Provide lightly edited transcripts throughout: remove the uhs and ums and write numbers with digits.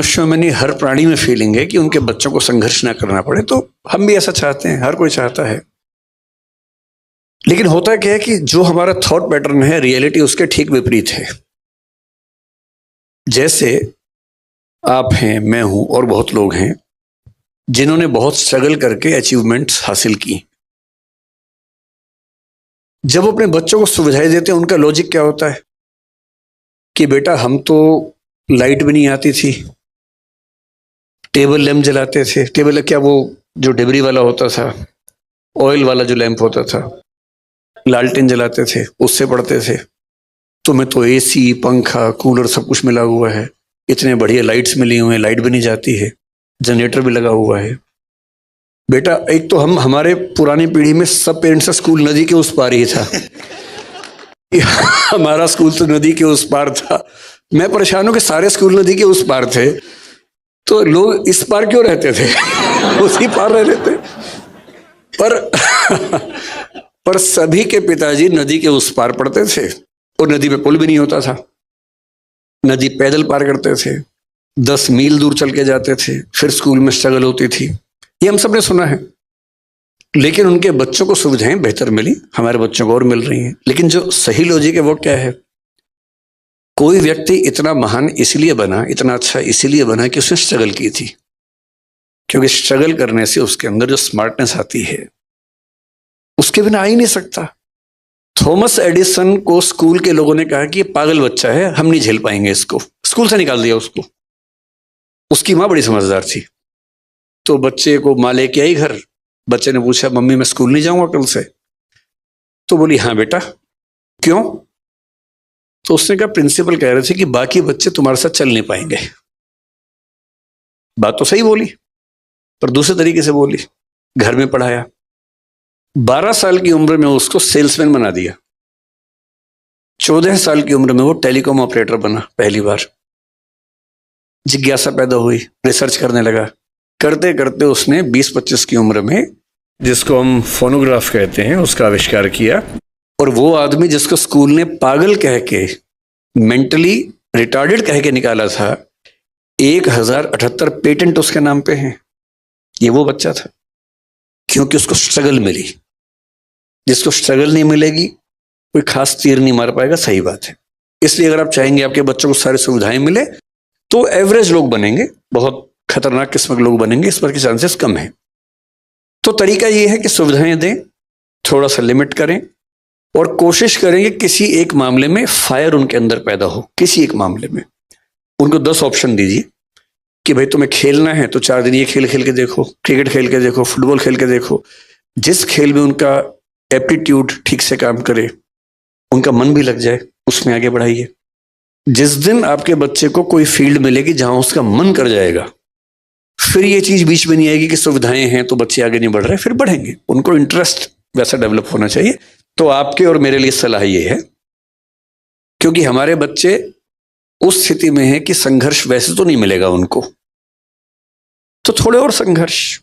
मनुष्यों में नहीं, हर प्राणी में फीलिंग है कि उनके बच्चों को संघर्ष ना करना पड़े। तो हम भी ऐसा चाहते हैं, हर कोई चाहता है। लेकिन होता क्या है कि जो हमारा थॉट पैटर्न है, रियलिटी उसके ठीक विपरीत है। जैसे आप हैं, मैं हूं और बहुत लोग हैं जिन्होंने बहुत स्ट्रगल करके अचीवमेंट्स हासिल की। जब अपने बच्चों को सुविधाएं देते हैं, उनका लॉजिक क्या होता है कि बेटा हम तो लाइट भी नहीं आती थी, टेबल लैंप जलाते थे। टेबल क्या, वो जो डिबरी वाला होता था, ऑयल वाला जो लैंप होता था, लालटेन जलाते थे, उससे पढ़ते थे। तुम्हें तो एसी, पंखा, कूलर सब कुछ मिला हुआ है, इतने बढ़िया लाइट्स मिली हुई हैं, लाइट भी नहीं जाती है, जनरेटर भी लगा हुआ है। बेटा एक तो हमारे पुरानी पीढ़ी में सब पेरेंट्स का स्कूल नदी के उस पार ही था। हमारा स्कूल तो नदी के उस पार था। मैं परेशान हूं कि सारे स्कूल नदी के उस पार थे, तो लोग इस पार क्यों रहते थे? उसी पार रह लेते। पर सभी के पिताजी नदी के उस पार पढ़ते थे, और नदी पे पुल भी नहीं होता था। नदी पैदल पार करते थे, 10 मील दूर चल के जाते थे, फिर स्कूल में स्ट्रगल होती थी। ये हम सब ने सुना है। लेकिन उनके बच्चों को सुविधाएं बेहतर मिली, हमारे बच्चों को और मिल रही हैं। लेकिन जो सही लॉजिक है वो क्या है? कोई व्यक्ति इतना महान इसलिए बना, इतना अच्छा इसलिए बना कि उसने स्ट्रगल की थी। क्योंकि स्ट्रगल करने से उसके अंदर जो स्मार्टनेस आती है, उसके बिना आ ही नहीं सकता। थॉमस एडिसन को स्कूल के लोगों ने कहा कि ये पागल बच्चा है, हम नहीं झेल पाएंगे इसको, स्कूल से निकाल दिया उसको। उसकी माँ बड़ी समझदार थी, तो बच्चे को माँ लेके आई घर। बच्चे ने पूछा, मम्मी मैं स्कूल नहीं जाऊंगा कल से? तो बोली, हाँ बेटा। क्यों? तो उसने कहा, प्रिंसिपल कह रहे थे कि बाकी बच्चे तुम्हारे साथ चल नहीं पाएंगे। बात तो सही बोली, पर दूसरे तरीके से बोली। घर में पढ़ाया, 12 साल की उम्र में उसको सेल्समैन बना दिया। 14 साल की उम्र में वो टेलीकॉम ऑपरेटर बना पहली बार। जिज्ञासा पैदा हुई, रिसर्च करने लगा। करते करते उसने 20-25 की उम्र में, जिसको हम फोनोग्राफ कहते हैं, उसका आविष्कार किया। और वो आदमी जिसको स्कूल ने पागल कह के, मेंटली रिटार्डेड कह के निकाला था, 1078 पेटेंट उसके नाम पे हैं। ये वो बच्चा था, क्योंकि उसको स्ट्रगल मिली। जिसको स्ट्रगल नहीं मिलेगी, कोई खास तीर नहीं मार पाएगा। सही बात है। इसलिए अगर आप चाहेंगे आपके बच्चों को सारी सुविधाएं मिले, तो एवरेज लोग बनेंगे, बहुत खतरनाक किस्म के लोग बनेंगे, इस पर के चांसेस कम है। तो तरीका ये है कि सुविधाएं दें, थोड़ा सा लिमिट करें, और कोशिश करें कि किसी एक मामले में फायर उनके अंदर पैदा हो। किसी एक मामले में उनको 10 ऑप्शन दीजिए कि भाई तुम्हें खेलना है तो 4 दिन ये खेल खेल के देखो, क्रिकेट खेल के देखो, फुटबॉल खेल के देखो। जिस खेल में उनका एप्टीट्यूड ठीक से काम करे, उनका मन भी लग जाए, उसमें आगे बढ़ाइए। जिस दिन आपके बच्चे को कोई फील्ड मिलेगी जहां उसका मन कर जाएगा, फिर ये चीज बीच में नहीं आएगी कि सुविधाएं हैं तो बच्चे आगे नहीं बढ़ रहे, फिर बढ़ेंगे। उनको इंटरेस्ट वैसा डेवलप होना चाहिए। तो आपके और मेरे लिए सलाह ये है, क्योंकि हमारे बच्चे उस स्थिति में है कि संघर्ष वैसे तो नहीं मिलेगा उनको, तो थोड़े और संघर्ष,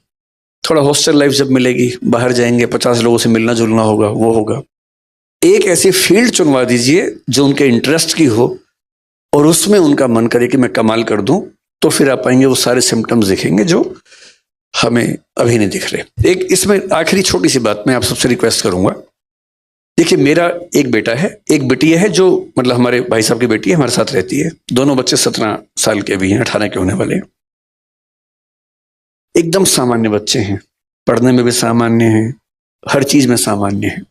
थोड़ा हॉस्टल लाइफ जब मिलेगी, बाहर जाएंगे, 50 लोगों से मिलना जुलना होगा, वो होगा। एक ऐसी फील्ड चुनवा दीजिए जो उनके इंटरेस्ट की हो, और उसमें उनका मन करे कि मैं कमाल कर दूं, तो फिर आप पाएंगे वो सारे सिम्टम्स दिखेंगे जो हमें अभी नहीं दिख रहे। एक इसमें आखिरी छोटी सी बात मैं आप सबसे रिक्वेस्ट करूंगा। देखिए, मेरा एक बेटा है, एक बेटिया है, जो मतलब हमारे भाई साहब की बेटी है, हमारे साथ रहती है। दोनों बच्चे 17 साल के भी हैं, 18 के होने वाले हैं। एकदम सामान्य बच्चे हैं, पढ़ने में भी सामान्य हैं, हर चीज में सामान्य है।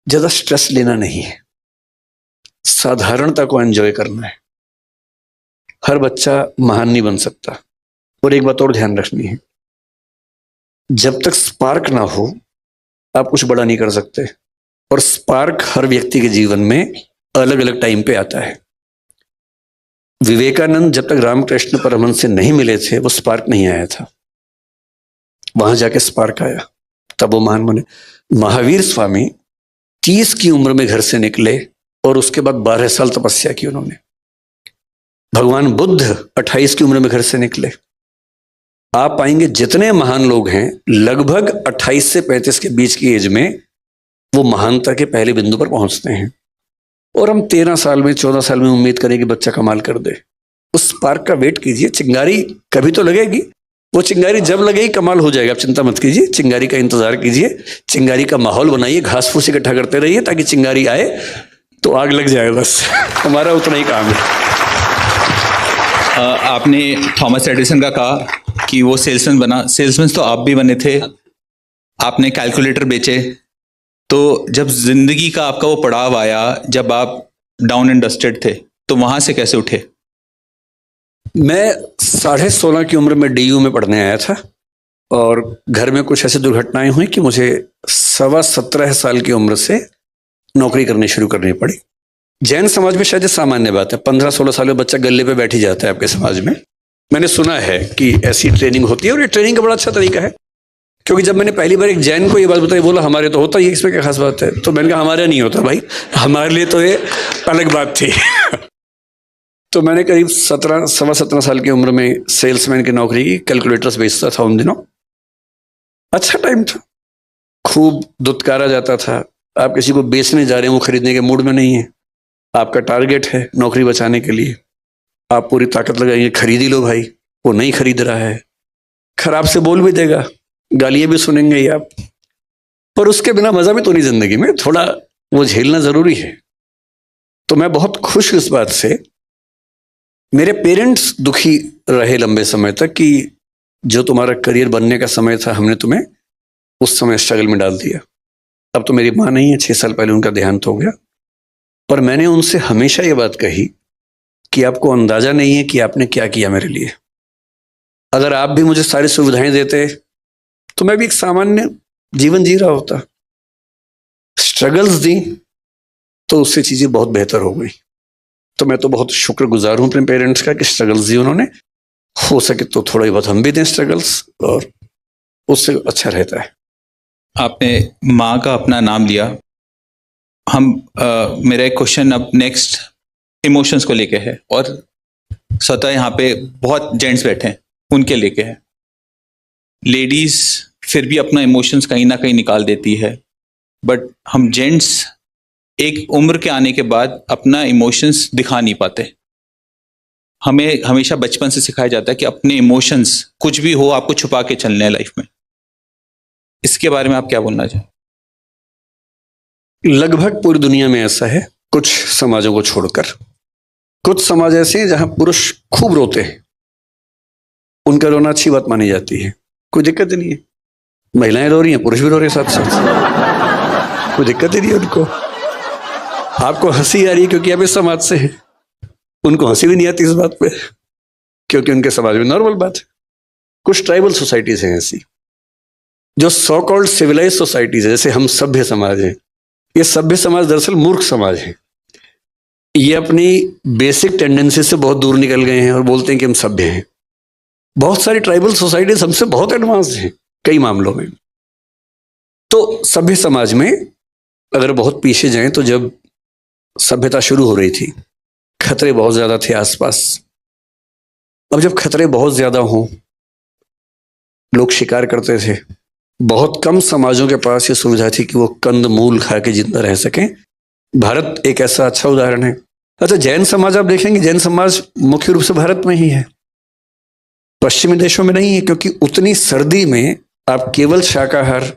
ज्यादा स्ट्रेस लेना नहीं है, साधारणता को एंजॉय करना है। हर बच्चा महान नहीं बन सकता। और एक बात और ध्यान रखनी है, जब तक स्पार्क ना हो आप कुछ बड़ा नहीं कर सकते। और स्पार्क हर व्यक्ति के जीवन में अलग अलग टाइम पे आता है। विवेकानंद जब तक रामकृष्ण परमहंस से नहीं मिले थे, वो स्पार्क नहीं आया था। वहां जाके स्पार्क आया, तब वो महान बने। महावीर स्वामी 30 की उम्र में घर से निकले, और उसके बाद 12 साल तपस्या की उन्होंने। भगवान बुद्ध 28 की उम्र में घर से निकले। आप पाएंगे जितने महान लोग हैं, लगभग 28 से 35 के बीच की एज में वो महानता के पहले बिंदु पर पहुंचते हैं। और हम 13 साल में, 14 साल में उम्मीद करें कि बच्चा कमाल कर दे। उस स्पार्क का वेट कीजिए, चिंगारी कभी तो लगेगी, वो चिंगारी जब लगेगी कमाल हो जाएगा, आप चिंता मत कीजिए, चिंगारी का इंतजार कीजिए, चिंगारी का माहौल बनाइए, घास फूस इकट्ठा करते रहिए ताकि चिंगारी आए तो आग लग जाए, बस हमारा उतना ही काम है। आपने थॉमस एडिसन का कहा कि वो सेल्समैन बना, सेल्समैन तो आप भी बने थे, आपने कैलकुलेटर बेचे, तो जब जिंदगी का आपका वो पड़ाव आया, जब आप डाउन एंड डस्टेड थे, तो वहां से कैसे उठे? मैं 16.5 की उम्र में DU में पढ़ने आया था और घर में कुछ ऐसी दुर्घटनाएं हुई कि मुझे 17.25 साल की उम्र से नौकरी करनी शुरू करनी पड़ी। जैन समाज में शायद ये सामान्य बात है, 15-16 साल में बच्चा गले पे बैठ ही जाता है आपके समाज में। मैंने सुना है कि ऐसी ट्रेनिंग होती है और ये ट्रेनिंग का बड़ा अच्छा तरीका है, क्योंकि जब मैंने पहली बार एक जैन को ये बात बताई, बोला हमारे तो होता ही है, इसमें क्या खास बात है, तो मैंने कहा हमारे नहीं होता भाई, हमारे लिए तो ये अलग बात थी। तो मैंने करीब 17 साल की उम्र में सेल्समैन की नौकरी की, कैलकुलेटर्स बेचता था उन दिनों। अच्छा टाइम था, खूब दुत्कारा जाता था। आप किसी को बेचने जा रहे हैं, वो खरीदने के मूड में नहीं है, आपका टारगेट है नौकरी बचाने के लिए, आप पूरी ताकत लगाएंगे, खरीद ही लो भाई, वो नहीं खरीद रहा है, खराब से बोल भी देगा, गालियां भी सुनेंगे ही आप, पर उसके बिना मजा भी तो नहीं जिंदगी में, थोड़ा वो झेलना जरूरी है। तो मैं बहुत खुश इस बात से, मेरे पेरेंट्स दुखी रहे लंबे समय तक कि जो तुम्हारा करियर बनने का समय था, हमने तुम्हें उस समय स्ट्रगल में डाल दिया। अब तो मेरी माँ नहीं है, 6 साल पहले उनका देहांत हो गया, पर मैंने उनसे हमेशा ये बात कही कि आपको अंदाजा नहीं है कि आपने क्या किया मेरे लिए। अगर आप भी मुझे सारी सुविधाएं देते तो मैं भी एक सामान्य जीवन जी रहा होता। स्ट्रगल्स दी तो उससे चीजें बहुत बेहतर हो गई। तो मैं तो बहुत शुक्रगुजार हूं अपने पेरेंट्स का कि स्ट्रगल्स दी उन्होंने, हो सके तो थोड़ा बहुत हम भी दें स्ट्रगल्स, और उससे अच्छा रहता है। आपने माँ का अपना नाम लिया, हम मेरा एक क्वेश्चन अब नेक्स्ट इमोशंस को लेके है, और स्वतः यहाँ पे बहुत जेंट्स बैठे हैं उनके लेके है। लेडीज फिर भी अपना इमोशंस कहीं ना कहीं निकाल देती है, बट हम जेंट्स एक उम्र के आने के बाद अपना इमोशंस दिखा नहीं पाते। हमें हमेशा बचपन से सिखाया जाता है कि अपने इमोशंस कुछ भी हो आपको छुपा के चलने हैं लाइफ में। इसके बारे में आप क्या बोलना चाहें? लगभग पूरी दुनिया में ऐसा है, कुछ समाजों को छोड़कर। कुछ समाज ऐसे हैं जहां पुरुष खूब रोते हैं, उनका रोना अच्छी बात मानी जाती है, कोई दिक्कत ही नहीं है। महिलाएं रो रही हैं, पुरुष भी रो रहे हैं साथ साथ, कोई दिक्कत ही नहीं है उनको। आपको हंसी आ रही है क्योंकि आप इस समाज से हैं, उनको हंसी भी नहीं आती इस बात पे क्योंकि उनके समाज में नॉर्मल बात है। कुछ ट्राइबल सोसाइटीज हैं ऐसी, जो सो कॉल्ड सिविलाइज सोसाइटीज है, जैसे हम सभ्य समाज हैं। ये सभ्य समाज दरअसल मूर्ख समाज है। ये अपनी बेसिक टेंडेंसी से बहुत दूर निकल गए हैं और बोलते हैं कि हम सभ्य हैं। बहुत सारी ट्राइबल सोसाइटीज हमसे बहुत एडवांस हैं कई मामलों में। तो सभ्य समाज में अगर बहुत पीछे जाएं तो जब सभ्यता शुरू हो रही थी, खतरे बहुत ज्यादा थे आसपास। अब जब खतरे बहुत ज्यादा हों, लोग शिकार करते थे। बहुत कम समाजों के पास ये सुविधा थी कि वो कंद मूल खा के जिंदा रह सकें। भारत एक ऐसा अच्छा उदाहरण है। अच्छा, जैन समाज आप देखेंगे, जैन समाज मुख्य रूप से भारत में ही है, पश्चिमी देशों में नहीं है, क्योंकि उतनी सर्दी में आप केवल शाकाहार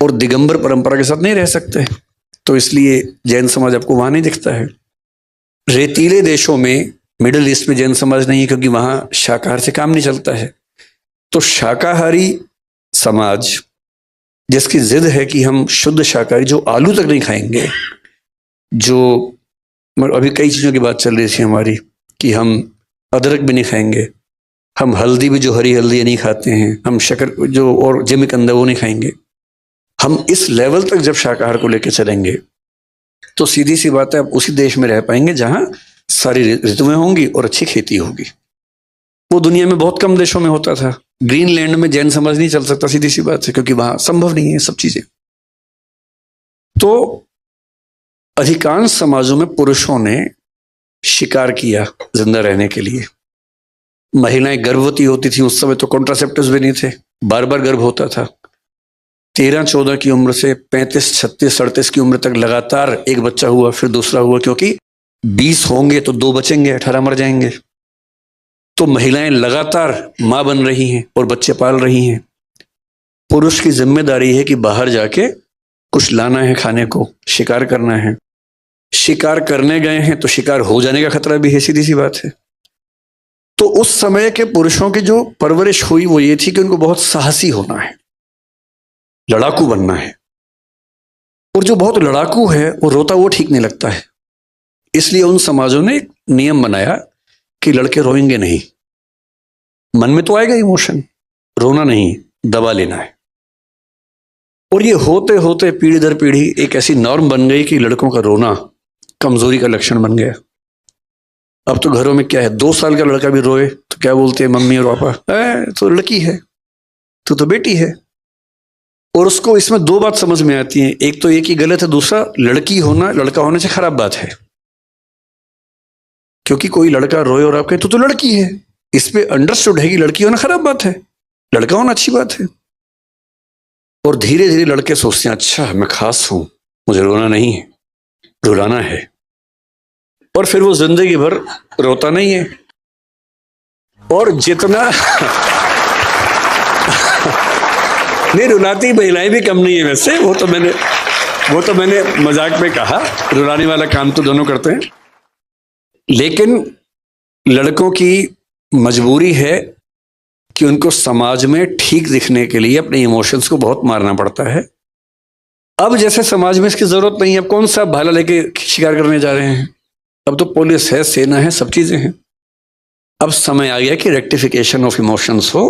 और दिगंबर परंपरा के साथ नहीं रह सकते, तो इसलिए जैन समाज आपको वहां नहीं दिखता है। रेतीले देशों में, मिडिल ईस्ट में जैन समाज नहीं है क्योंकि वहां शाकाहार से काम नहीं चलता है। तो शाकाहारी समाज जिसकी जिद है कि हम शुद्ध शाकाहारी, जो आलू तक नहीं खाएंगे, जो अभी कई चीजों की बात चल रही थी हमारी कि हम अदरक भी नहीं खाएंगे, हम हल्दी भी, जो हरी हल्दी नहीं खाते हैं, हम शक्कर जो और जिमिकंद वो नहीं खाएंगे। हम इस लेवल तक जब शाकाहार को लेकर चलेंगे तो सीधी सी बात है, आप उसी देश में रह पाएंगे जहां सारी ऋतुएं होंगी और अच्छी खेती होगी। वो दुनिया में बहुत कम देशों में होता था। ग्रीनलैंड में जैन समाज नहीं चल सकता, सीधी सी बात है, क्योंकि वहां संभव नहीं है सब चीजें। तो अधिकांश समाजों में पुरुषों ने शिकार किया जिंदा रहने के लिए। महिलाएं गर्भवती होती थी, उस समय तो कॉन्ट्रासेप्टिव्स भी नहीं थे, बार बार गर्भ होता था। 13-14 की उम्र से 35, 36, 38 की उम्र तक लगातार एक बच्चा हुआ, फिर दूसरा हुआ, क्योंकि 20 होंगे तो 2 बचेंगे, 18 मर जाएंगे। तो महिलाएं लगातार मां बन रही हैं और बच्चे पाल रही हैं। पुरुष की जिम्मेदारी है कि बाहर जाके कुछ लाना है खाने को, शिकार करना है। शिकार करने गए हैं तो शिकार हो जाने का खतरा भी है, सीधी सी बात है। तो उस समय के पुरुषों की जो परवरिश हुई वो ये थी कि उनको बहुत साहसी होना है, लड़ाकू बनना है। और जो बहुत लड़ाकू है वो रोता वो ठीक नहीं लगता है। इसलिए उन समाजों ने एक नियम बनाया कि लड़के रोएंगे नहीं। मन में तो आएगा इमोशन, रोना नहीं, दबा लेना है। और ये होते होते पीढ़ी दर पीढ़ी एक ऐसी नॉर्म बन गई कि लड़कों का रोना कमजोरी का लक्षण बन गया। अब तो घरों में क्या है, 2 साल का लड़का भी रोए तो क्या बोलते हैं मम्मी और पापा, तो लड़की है, तो बेटी है। और उसको इसमें 2 बात समझ में आती है, एक तो एक ही गलत है, दूसरा लड़की होना लड़का होने से खराब बात है। क्योंकि कोई लड़का रोए और आप कहें तो लड़की है, इस पे अंडरस्टूड है कि लड़की होना खराब बात है, लड़का होना अच्छी बात है। और धीरे धीरे लड़के सोचते हैं अच्छा मैं खास हूं, मुझे रोना नहीं है, रुलाना है। और फिर वो जिंदगी भर रोता नहीं है। और जितना नहीं, रुलाती महिलाएं भी कम नहीं है वैसे, वो तो मैंने मजाक में कहा, रुलाने वाला काम तो दोनों करते हैं। लेकिन लड़कों की मजबूरी है कि उनको समाज में ठीक दिखने के लिए अपने इमोशंस को बहुत मारना पड़ता है। अब जैसे समाज में इसकी जरूरत नहीं है, अब कौन सा भाला लेके शिकार करने जा रहे हैं, अब तो पुलिस है, सेना है, सब चीजें हैं। अब समय आ गया कि रेक्टिफिकेशन ऑफ इमोशंस हो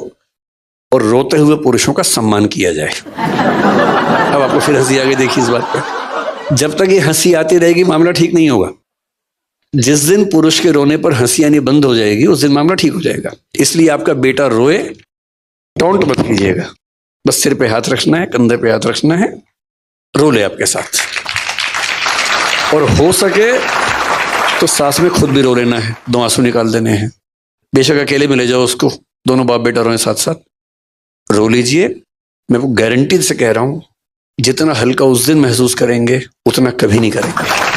और रोते हुए पुरुषों का सम्मान किया जाए। अब आपको फिर हंसी आ गई, देखिए इस बात पर। जब तक ये हंसी आती रहेगी मामला ठीक नहीं होगा। जिस दिन पुरुष के रोने पर हंसी आनी बंद हो जाएगी उस दिन मामला ठीक हो जाएगा। इसलिए आपका बेटा रोए, टोंट मत कीजिएगा, बस सिर पे हाथ रखना है, कंधे पे हाथ रखना है, रो ले आपके साथ। और हो सके तो साथ में खुद भी रो लेना है, 2 आंसू निकाल देने हैं। बेशक अकेले में ले जाओ उसको, दोनों बाप बेटा रोए साथ साथ, रो लीजिए। मैं वो गारंटी से कह रहा हूं, जितना हल्का उस दिन महसूस करेंगे उतना कभी नहीं करेंगे।